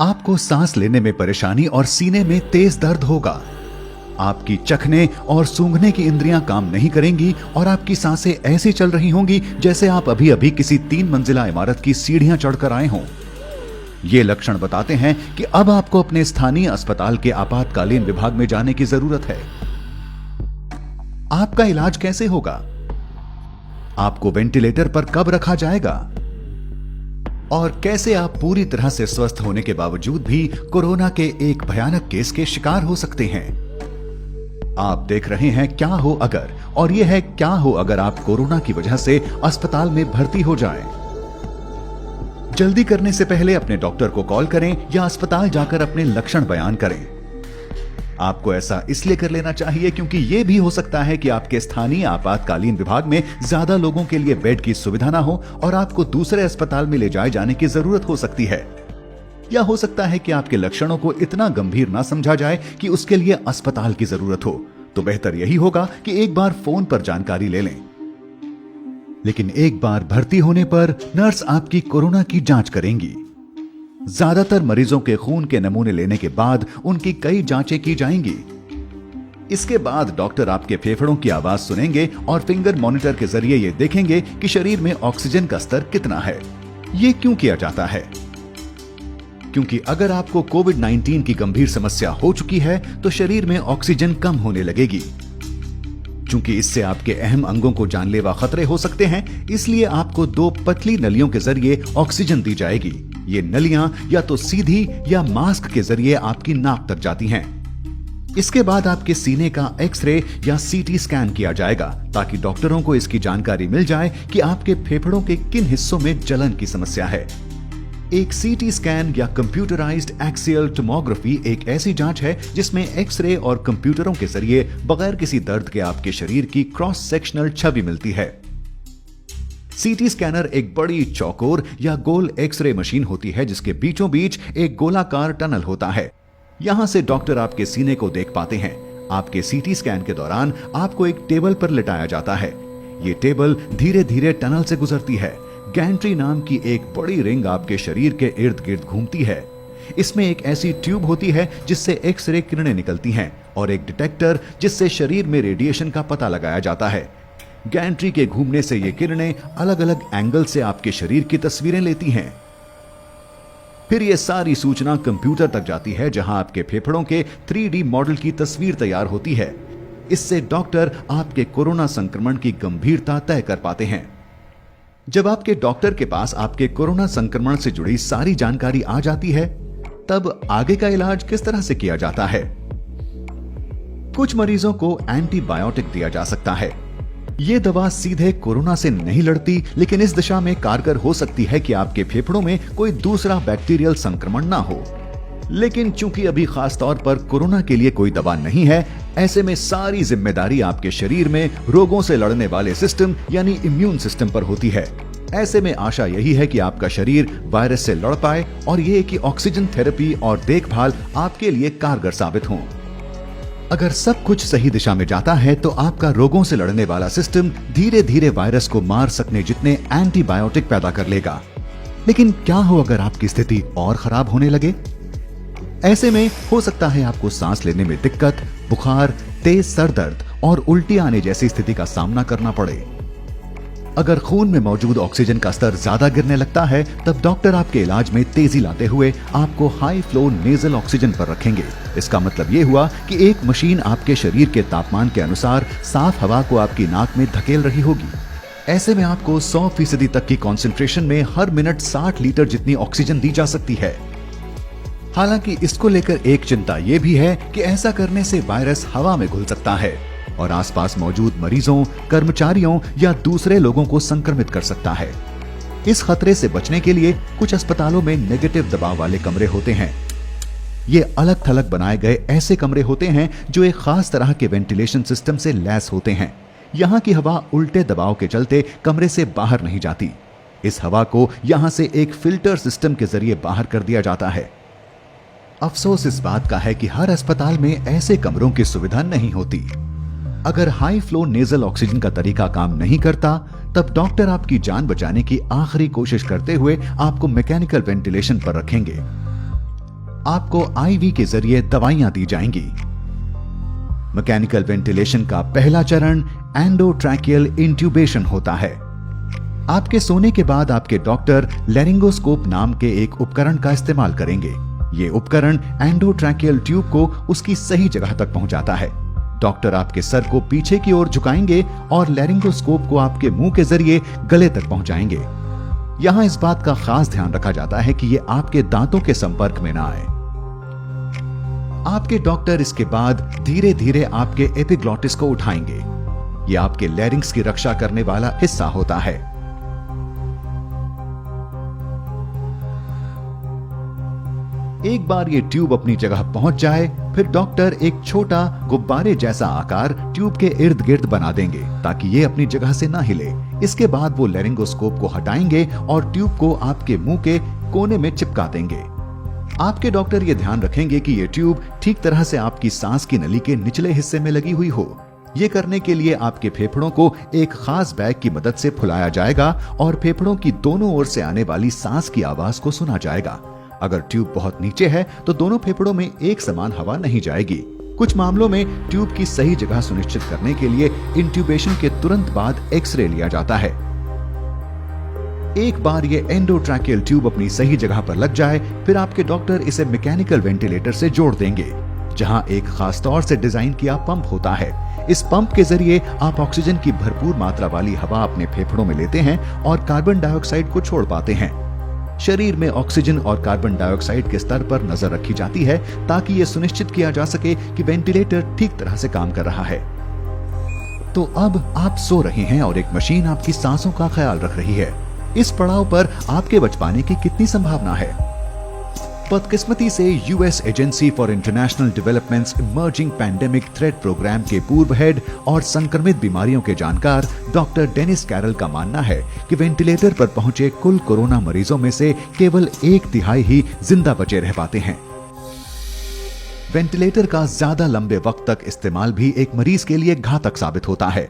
आपको सांस लेने में परेशानी और सीने में तेज दर्द होगा। आपकी चखने और सूंघने की इंद्रियां काम नहीं करेंगी और आपकी सांसें ऐसी चल रही होंगी जैसे आप अभी अभी किसी 3 मंजिला इमारत की सीढ़ियां चढ़कर आए हों। ये लक्षण बताते हैं कि अब आपको अपने स्थानीय अस्पताल के आपातकालीन विभाग में जाने की जरूरत है। आपका इलाज कैसे होगा? आपको वेंटिलेटर पर कब रखा जाएगा? और कैसे आप पूरी तरह से स्वस्थ होने के बावजूद भी कोरोना के एक भयानक केस के शिकार हो सकते हैं। आप देख रहे हैं क्या हो अगर, और यह है क्या हो अगर आप कोरोना की वजह से अस्पताल में भर्ती हो जाएं। जल्दी करने से पहले अपने डॉक्टर को कॉल करें या अस्पताल जाकर अपने लक्षण बयान करें। आपको ऐसा इसलिए कर लेना चाहिए क्योंकि यह भी हो सकता है कि आपके स्थानीय आपातकालीन विभाग में ज्यादा लोगों के लिए बेड की सुविधा ना हो और आपको दूसरे अस्पताल में ले जाए जाने की जरूरत हो सकती है। या हो सकता है कि आपके लक्षणों को इतना गंभीर ना समझा जाए कि उसके लिए अस्पताल की जरूरत हो। तो बेहतर यही होगा कि एक बार फोन पर जानकारी ले लें। लेकिन एक बार भर्ती होने पर नर्स आपकी कोरोना की जांच करेंगी। ज्यादातर मरीजों के खून के नमूने लेने के बाद उनकी कई जांचें की जाएंगी। इसके बाद डॉक्टर आपके फेफड़ों की आवाज सुनेंगे और फिंगर मॉनिटर के जरिए ये देखेंगे कि शरीर में ऑक्सीजन का स्तर कितना है। ये क्यों किया जाता है? क्योंकि अगर आपको कोविड-19 की गंभीर समस्या हो चुकी है तो शरीर में ऑक्सीजन कम होने लगेगी। चूंकि इससे आपके अहम अंगों को जानलेवा खतरे हो सकते हैं, इसलिए आपको 2 पतली नलियों के जरिए ऑक्सीजन दी जाएगी। ये नलियां या तो सीधी या मास्क के जरिए आपकी नाक तक जाती हैं। इसके बाद आपके सीने का एक्सरे या सीटी स्कैन किया जाएगा ताकि डॉक्टरों को इसकी जानकारी मिल जाए कि आपके फेफड़ों के किन हिस्सों में जलन की समस्या है। एक सीटी स्कैन या कंप्यूटराइज्ड एक्सियल टोमोग्राफी एक ऐसी जांच है जिसमें एक्सरे और कंप्यूटरों के जरिए बगैर किसी दर्द के आपके शरीर की क्रॉस सेक्शनल छवि मिलती है। सीटी स्कैनर एक बड़ी चौकोर या गोल एक्सरे मशीन होती है जिसके बीचों बीच एक गोलाकार टनल होता है। यहां से डॉक्टर आपके सीने को देख पाते हैं। आपके सीटी स्कैन के दौरान आपको एक टेबल पर लिटाया जाता है। ये टेबल धीरे धीरे टनल से गुजरती है। गैंट्री नाम की एक बड़ी रिंग आपके शरीर के इर्द गिर्द घूमती है। इसमें एक ऐसी ट्यूब होती है जिससे एक्सरे किरणें निकलती हैं और एक डिटेक्टर जिससे शरीर में रेडिएशन का पता लगाया जाता है। गैंट्री के घूमने से ये किरणें अलग अलग एंगल से आपके शरीर की तस्वीरें लेती हैं। फिर ये सारी सूचना कंप्यूटर तक जाती है जहां आपके फेफड़ों के 3D मॉडल की तस्वीर तैयार होती है। इससे डॉक्टर आपके कोरोना संक्रमण की गंभीरता तय कर पाते हैं। जब आपके डॉक्टर के पास आपके कोरोना संक्रमण से जुड़ी सारी जानकारी आ जाती है, तब आगे का इलाज किस तरह से किया जाता है? कुछ मरीजों को एंटीबायोटिक दिया जा सकता है। यह दवा सीधे कोरोना से नहीं लड़ती, लेकिन इस दिशा में कारगर हो सकती है कि आपके फेफड़ों में कोई दूसरा बैक्टीरियल संक्रमण ना हो। लेकिन चूंकि अभी खास तौर पर कोरोना के लिए कोई दवा नहीं है, ऐसे में सारी जिम्मेदारी आपके शरीर में रोगों से लड़ने वाले सिस्टम यानी इम्यून सिस्टम पर होती है। ऐसे में आशा यही है कि आपका शरीर वायरस से लड़ पाए और ये कि ऑक्सीजन थेरेपी और देखभाल आपके लिए कारगर साबित हों। अगर सब कुछ सही दिशा में जाता है तो आपका रोगों से लड़ने वाला सिस्टम धीरे धीरे वायरस को मार सकने जितने एंटीबायोटिक पैदा कर लेगा। लेकिन क्या हो अगर आपकी स्थिति और खराब होने लगे? ऐसे में हो सकता है आपको सांस लेने में दिक्कत, बुखार, तेज सर दर्द और उल्टी आने जैसी स्थिति का सामना करना पड़े। अगर खून में मौजूद ऑक्सीजन का स्तर ज्यादा गिरने लगता है, तब डॉक्टर आपके इलाज में तेजी लाते हुए आपको हाई फ्लो नेजल ऑक्सीजन पर रखेंगे। इसका मतलब ये हुआ कि एक मशीन आपके शरीर के तापमान के अनुसार साफ हवा को आपकी नाक में धकेल रही होगी। ऐसे में आपको 100% तक की कॉन्सेंट्रेशन में हर मिनट 60 लीटर जितनी ऑक्सीजन दी जा सकती है। हालांकि इसको लेकर एक चिंता यह भी है कि ऐसा करने से वायरस हवा में घुल सकता है और आसपास मौजूद मरीजों, कर्मचारियों या दूसरे लोगों को संक्रमित कर सकता है। इस खतरे से बचने के लिए कुछ अस्पतालों में नेगेटिव दबाव वाले कमरे होते हैं। ये अलग थलग बनाए गए ऐसे कमरे होते हैं जो एक खास तरह के वेंटिलेशन सिस्टम से लैस होते हैं। यहाँ की हवा उल्टे दबाव के चलते कमरे से बाहर नहीं जाती। इस हवा को यहाँ से एक फिल्टर सिस्टम के जरिए बाहर कर दिया जाता है। अफसोस इस बात का है कि हर अस्पताल में ऐसे कमरों की सुविधा नहीं होती। अगर हाई फ्लो नेजल ऑक्सीजन का तरीका काम नहीं करता, तब डॉक्टर आपकी जान बचाने की आखिरी कोशिश करते हुए आपको मैकेनिकल वेंटिलेशन पर रखेंगे। आपको आईवी के जरिए दवाइयां दी जाएंगी। मैकेनिकल वेंटिलेशन का पहला चरण एंडोट्रैकियल इंट्यूबेशन होता है। आपके सोने के बाद आपके डॉक्टर लैरिंगोस्कोप नाम के एक उपकरण का इस्तेमाल करेंगे। ये उपकरण एंडोट्रैकियल ट्यूब को उसकी सही जगह तक पहुंचाता है। डॉक्टर आपके सर को पीछे की ओर झुकाएंगे और लैरिंगोस्कोप को आपके मुंह के जरिए गले तक पहुंचाएंगे। यहां इस बात का खास ध्यान रखा जाता है कि ये आपके दांतों के संपर्क में ना आए। आपके डॉक्टर इसके बाद धीरे धीरे आपके एपिग्लॉटिस को उठाएंगे। ये आपके लैरिंग्स की रक्षा करने वाला हिस्सा होता है। एक बार ये ट्यूब अपनी जगह पहुंच जाए, फिर डॉक्टर एक छोटा गुब्बारे जैसा आकार ट्यूब के इर्द गिर्द बना देंगे ताकि ये अपनी जगह से ना हिले। इसके बाद वो लैरिंगोस्कोप को हटाएंगे और ट्यूब को आपके मुंह के कोने में चिपका देंगे। आपके डॉक्टर ये ध्यान रखेंगे कि ये ट्यूब ठीक तरह से आपकी सांस की नली के निचले हिस्से में लगी हुई हो। ये करने के लिए आपके फेफड़ों को एक खास बैग की मदद से फुलाया जाएगा और फेफड़ों की दोनों ओर से आने वाली सांस की आवाज को सुना जाएगा। अगर ट्यूब बहुत नीचे है तो दोनों फेफड़ों में एक समान हवा नहीं जाएगी। कुछ मामलों में ट्यूब की सही जगह सुनिश्चित करने के लिए इंट्यूबेशन के तुरंत बाद एक्सरे लिया जाता है। एक बार ये एंडोट्रैकियल ट्यूब अपनी सही जगह पर लग जाए, फिर आपके डॉक्टर इसे मैकेनिकल वेंटिलेटर से जोड़ देंगे, जहां एक खास तौर से डिजाइन किया पंप होता है। इस पंप के जरिए आप ऑक्सीजन की भरपूर मात्रा वाली हवा अपने फेफड़ों में लेते हैं और कार्बन डाइऑक्साइड को छोड़ पाते हैं। शरीर में ऑक्सीजन और कार्बन डाइऑक्साइड के स्तर पर नजर रखी जाती है ताकि यह सुनिश्चित किया जा सके कि वेंटिलेटर ठीक तरह से काम कर रहा है। तो अब आप सो रहे हैं और एक मशीन आपकी सांसों का ख्याल रख रही है। इस पड़ाव पर आपके बच पाने की कितनी संभावना है? बदकिस्मती से US agency for international developments emerging pandemic threat program के पूर्व हेड और संक्रमित बीमारियों के जानकार डॉक्टर डेनिस कैरल का मानना है कि वेंटिलेटर पर पहुंचे कुल कोरोना मरीजों में से केवल 1/3 ही जिंदा बचे रह पाते हैं। वेंटिलेटर का ज्यादा लंबे वक्त तक इस्तेमाल भी एक मरीज के लिए घातक साबित होता है।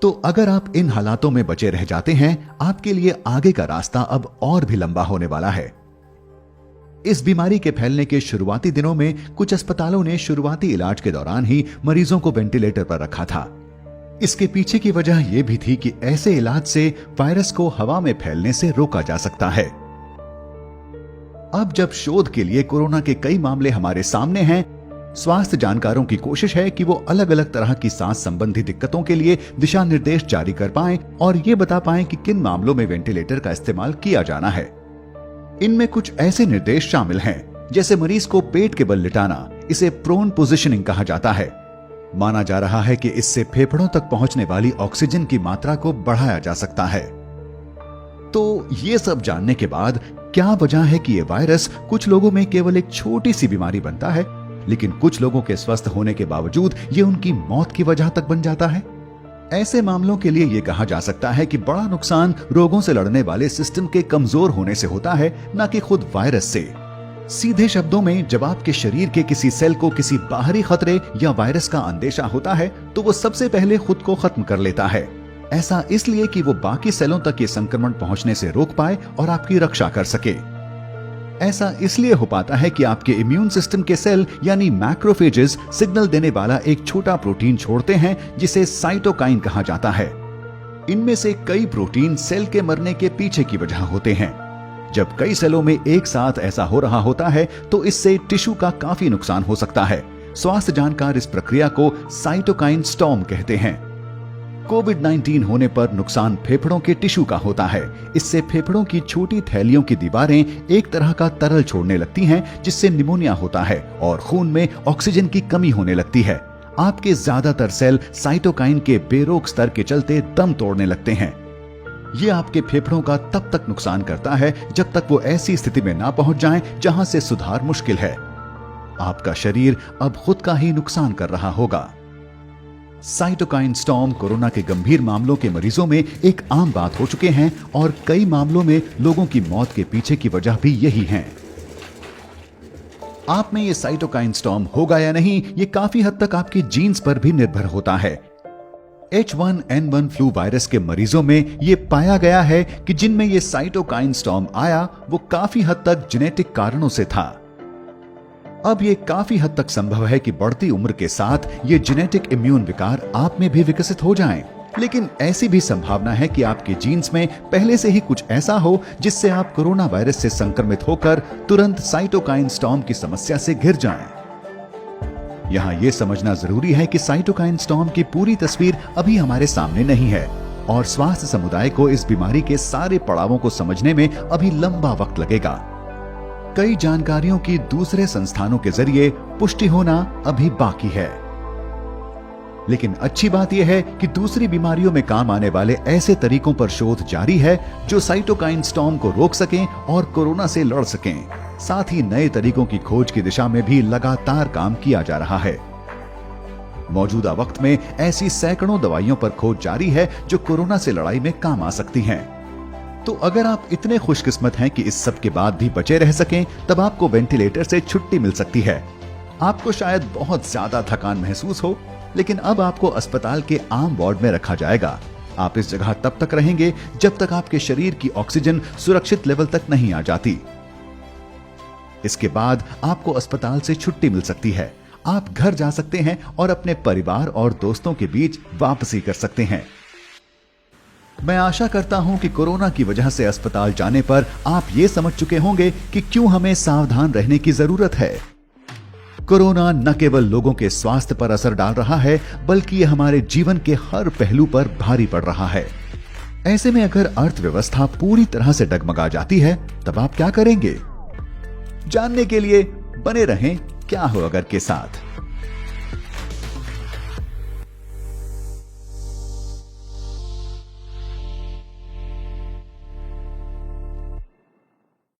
तो अगर आप इन हालातों में बचे रह जाते हैं, आपके लिए आगे का रास्ता अब और भी लंबा होने वाला है। इस बीमारी के फैलने के शुरुआती दिनों में कुछ अस्पतालों ने शुरुआती इलाज के दौरान ही मरीजों को वेंटिलेटर पर रखा था। इसके पीछे की वजह यह भी थी कि ऐसे इलाज से वायरस को हवा में फैलने से रोका जा सकता है। अब जब शोध के लिए कोरोना के कई मामले हमारे सामने हैं, स्वास्थ्य जानकारों की कोशिश है कि वो अलग अलग तरह की सांस संबंधी दिक्कतों के लिए दिशा निर्देश जारी कर पाएं और ये बता पाएं कि किन मामलों में वेंटिलेटर का इस्तेमाल किया जाना है। इनमें कुछ ऐसे निर्देश शामिल हैं, जैसे मरीज को पेट के बल लिटाना, इसे प्रोन पोजिशनिंग कहा जाता है। माना जा रहा है कि इससे फेफड़ों तक पहुंचने वाली ऑक्सीजन की मात्रा को बढ़ाया जा सकता है। तो ये सब जानने के बाद क्या वजह है कि ये वायरस कुछ लोगों में केवल एक छोटी सी बीमारी बनता है, लेकिन कुछ लोगों के स्वस्थ होने के बावजूद ये उनकी मौत की वजह तक बन जाता है? ऐसे मामलों के लिए ये कहा जा सकता है कि बड़ा नुकसान रोगों से लड़ने वाले सिस्टम के कमजोर होने से होता है, न कि खुद वायरस से। सीधे शब्दों में, जब आपके शरीर के किसी सेल को किसी बाहरी खतरे या वायरस का अंदेशा होता है, तो वो सबसे पहले खुद को खत्म कर लेता है। ऐसा इसलिए कि वो बाकी सेलों तक ये संक्रमण पहुंचने से रोक पाए और आपकी रक्षा कर सके। ऐसा इसलिए हो पाता है कि आपके इम्यून सिस्टम के सेल यानी मैक्रोफेजेस सिग्नल देने वाला एक छोटा प्रोटीन छोड़ते हैं जिसे साइटोकाइन कहा जाता है। इनमें से कई प्रोटीन सेल के मरने के पीछे की वजह होते हैं। जब कई सेलों में एक साथ ऐसा हो रहा होता है तो इससे टिश्यू का काफी नुकसान हो सकता है। स्वास्थ्य जानकार इस प्रक्रिया को साइटोकाइन स्टॉर्म कहते हैं। कोविड-19 होने पर नुकसान फेफड़ों के टिश्यू का होता है। इससे फेफड़ों की छोटी थैलियों की दीवारें एक तरह का तरल छोड़ने लगती हैं, जिससे निमोनिया होता है और खून में ऑक्सीजन की कमी होने लगती है। आपके ज्यादातर सेल साइटोकाइन के बेरोक स्तर के चलते दम तोड़ने लगते हैं। ये आपके फेफड़ों का तब तक नुकसान करता है जब तक वो ऐसी स्थिति में ना पहुंच जाएं जहां से सुधार मुश्किल है। आपका शरीर अब खुद का ही नुकसान कर रहा होगा। साइटोकाइन स्टॉर्म कोरोना के गंभीर मामलों के मरीजों में एक आम बात हो चुके हैं और कई मामलों में लोगों की मौत के पीछे की वजह भी यही है। आप में ये साइटोकाइन स्टॉर्म होगा या नहीं, ये काफी हद तक आपके जीन्स पर भी निर्भर होता है। H1N1 फ्लू वायरस के मरीजों में ये पाया गया है कि जिनमें ये साइटोकाइन स्टॉर्म आया वो काफी हद तक जेनेटिक कारणों से था। अब ये काफी हद तक संभव है कि बढ़ती उम्र के साथ ये जेनेटिक इम्यून विकार आप में भी विकसित हो जाएं। लेकिन ऐसी भी संभावना है कि आपके जीन्स में पहले से ही कुछ ऐसा हो जिससे आप कोरोना वायरस से संक्रमित होकर तुरंत साइटोकाइन स्टॉर्म की समस्या से घिर जाएं। यहाँ ये समझना जरूरी है कि साइटोकाइन स्टॉर्म की पूरी तस्वीर अभी हमारे सामने नहीं है और स्वास्थ्य समुदाय को इस बीमारी के सारे पड़ावों को समझने में अभी लंबा वक्त लगेगा। कई जानकारियों की दूसरे संस्थानों के जरिए पुष्टि होना अभी बाकी है। लेकिन अच्छी बात यह है कि दूसरी बीमारियों में काम आने वाले ऐसे तरीकों पर शोध जारी है जो साइटोकाइन स्टॉर्म को रोक सकें और कोरोना से लड़ सकें। साथ ही नए तरीकों की खोज की दिशा में भी लगातार काम किया जा रहा है। मौजूदा वक्त में ऐसी सैकड़ों दवाइयों पर खोज जारी है जो कोरोना से लड़ाई में काम आ सकती हैं। तो अगर आप इतने खुशकिस्मत हैं कि इस सब के बाद भी बचे रह सकें, तब आपको वेंटिलेटर से छुट्टी मिल सकती है। आपको शायद बहुत ज्यादा थकान महसूस हो, लेकिन अब आपको अस्पताल के आम वार्ड में रखा जाएगा। आप इस जगह तब तक रहेंगे जब तक आपके शरीर की ऑक्सीजन सुरक्षित लेवल तक नहीं आ जाती। इसके बाद आपको अस्पताल से छुट्टी मिल सकती है। आप घर जा सकते हैं और अपने परिवार और दोस्तों के बीच वापसी कर सकते हैं। मैं आशा करता हूं कि कोरोना की वजह से अस्पताल जाने पर आप ये समझ चुके होंगे कि क्यों हमें सावधान रहने की जरूरत है। कोरोना न केवल लोगों के स्वास्थ्य पर असर डाल रहा है, बल्कि यह हमारे जीवन के हर पहलू पर भारी पड़ रहा है। ऐसे में अगर अर्थव्यवस्था पूरी तरह से डगमगा जाती है, तब आप क्या करेंगे? जानने के लिए बने रहें क्या हो अगर के साथ।